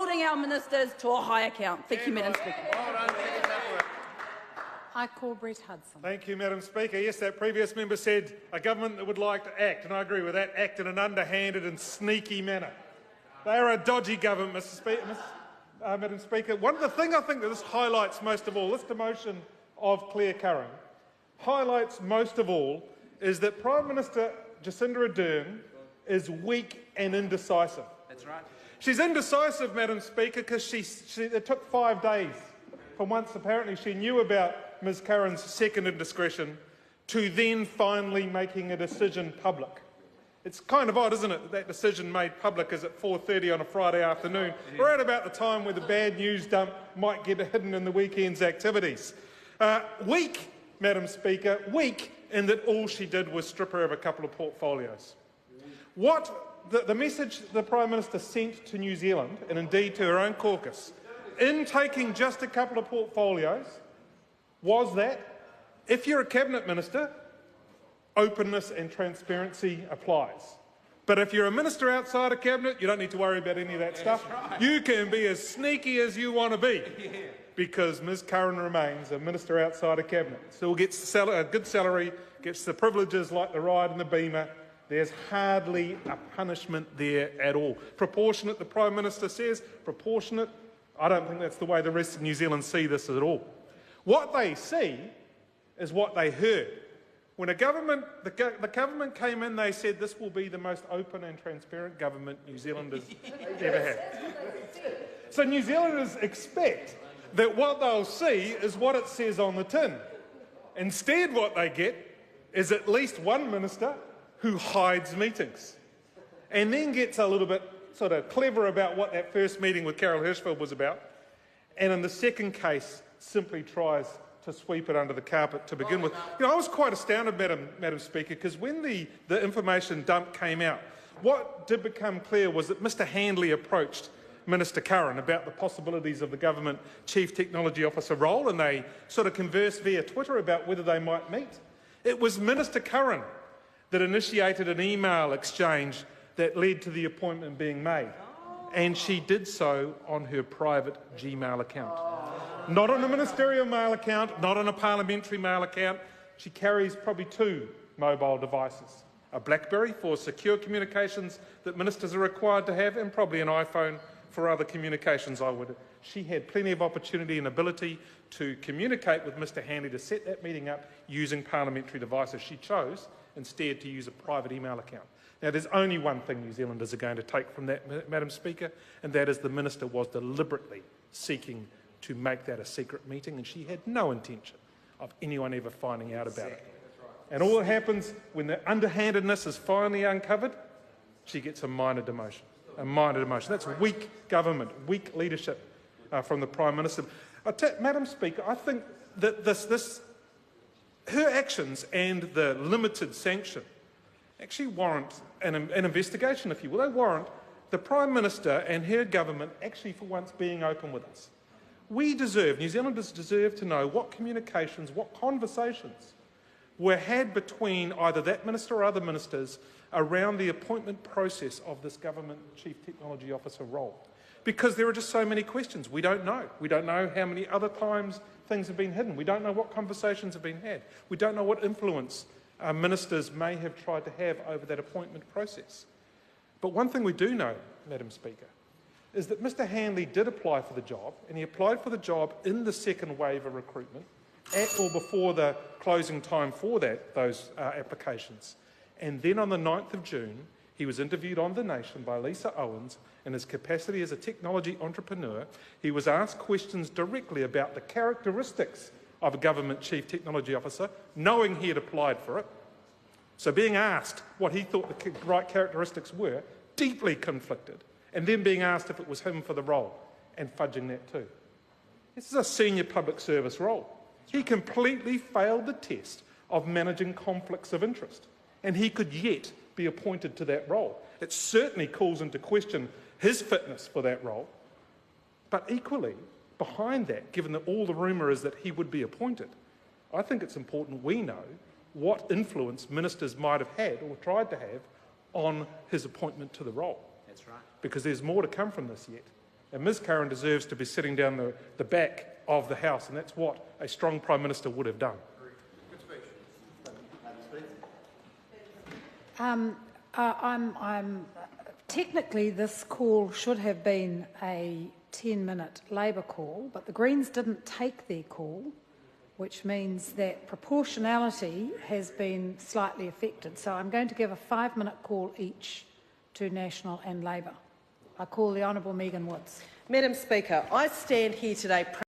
holding our ministers to a high account. Thank you, Madam Speaker. I call Brett Hudson. Thank you, Madam Speaker. Yes, that previous member said a government that would like to act, and I agree with that, act in an underhanded and sneaky manner. They are a dodgy government, Madam Speaker. One of the things I think that this highlights most of all, this demotion of Clare Curran, highlights most of all is that Prime Minister Jacinda Ardern is weak and indecisive. That's right. She's indecisive, Madam Speaker, because it took 5 days from once apparently she knew about Ms Curran's second indiscretion to then finally making a decision public. It's kind of odd, isn't it, that decision made public is at 4:30 on a Friday afternoon, right about the time where the bad news dump might get hidden in the weekend's activities. Weak, Madam Speaker, weak in that all she did was strip her of a couple of portfolios. The message the Prime Minister sent to New Zealand, and indeed to her own caucus, in taking just a couple of portfolios, was that if you're a Cabinet Minister, openness and transparency applies. But if you're a minister outside of Cabinet, you don't need to worry about any of that stuff. Right. You can be as sneaky as you want to be, because Ms Curran remains a minister outside of Cabinet. Still gets a good salary, gets the privileges like the ride and the beamer. There's hardly a punishment there at all. Proportionate, the Prime Minister says. Proportionate. I don't think that's the way the rest of New Zealand see this at all. What they see is what they heard. When the government came in, they said this will be the most open and transparent government New Zealanders ever had. So New Zealanders expect that what they'll see is what it says on the tin. Instead, what they get is at least one minister who hides meetings and then gets a little bit sort of clever about what that first meeting with Carol Hirschfeld was about, and in the second case simply tries to sweep it under the carpet to begin with. I was quite astounded, Madam Speaker, because when the information dump came out, what did become clear was that Mr Handley approached Minister Curran about the possibilities of the Government Chief Technology Officer role, and they sort of conversed via Twitter about whether they might meet. It was Minister Curran that initiated an email exchange that led to the appointment being made, and she did so on her private Gmail account. Not on a ministerial mail account, not on a parliamentary mail account. She carries probably 2 mobile devices, a BlackBerry for secure communications that ministers are required to have, and probably an iPhone for other communications. She had plenty of opportunity and ability to communicate with Mr Handley to set that meeting up using parliamentary devices. She chose instead to use a private email account. Now, there's only one thing New Zealanders are going to take from that, Madam Speaker, and that is the minister was deliberately seeking to make that a secret meeting, and she had no intention of anyone ever finding out about it. And all that happens when the underhandedness is finally uncovered, she gets a minor demotion. A minor demotion. That's weak government, weak leadership from the Prime Minister. Madam Speaker, I think that her actions and the limited sanction actually warrant an investigation, if you will. They warrant the Prime Minister and her government actually for once being open with us. New Zealanders deserve to know what communications, what conversations were had between either that minister or other ministers around the appointment process of this Government Chief Technology Officer role. Because there are just so many questions. We don't know. We don't know how many other times things have been hidden. We don't know what conversations have been had. We don't know what influence ministers may have tried to have over that appointment process. But one thing we do know, Madam Speaker, is that Mr Handley did apply for the job, and he applied for the job in the second wave of recruitment, at or before the closing time for those applications. And then on the 9th of June, he was interviewed on The Nation by Lisa Owens in his capacity as a technology entrepreneur. He was asked questions directly about the characteristics of a Government Chief Technology Officer, knowing he had applied for it. So being asked what he thought the right characteristics were, deeply conflicted, and then being asked if it was him for the role, and fudging that too. This is a senior public service role. He completely failed the test of managing conflicts of interest, and he could yet be appointed to that role. It certainly calls into question his fitness for that role, but equally, behind that, given that all the rumour is that he would be appointed, I think it's important we know what influence ministers might have had or tried to have on his appointment to the role. That's right. Because there's more to come from this yet. And Ms Curran deserves to be sitting down the back of the House, and that's what a strong Prime Minister would have done. Technically, this call should have been a 10-minute Labor call, but the Greens didn't take their call, which means that proportionality has been slightly affected. So I'm going to give a 5-minute call each to National and Labor. I call the Honourable Megan Woods. Madam Speaker, I stand here today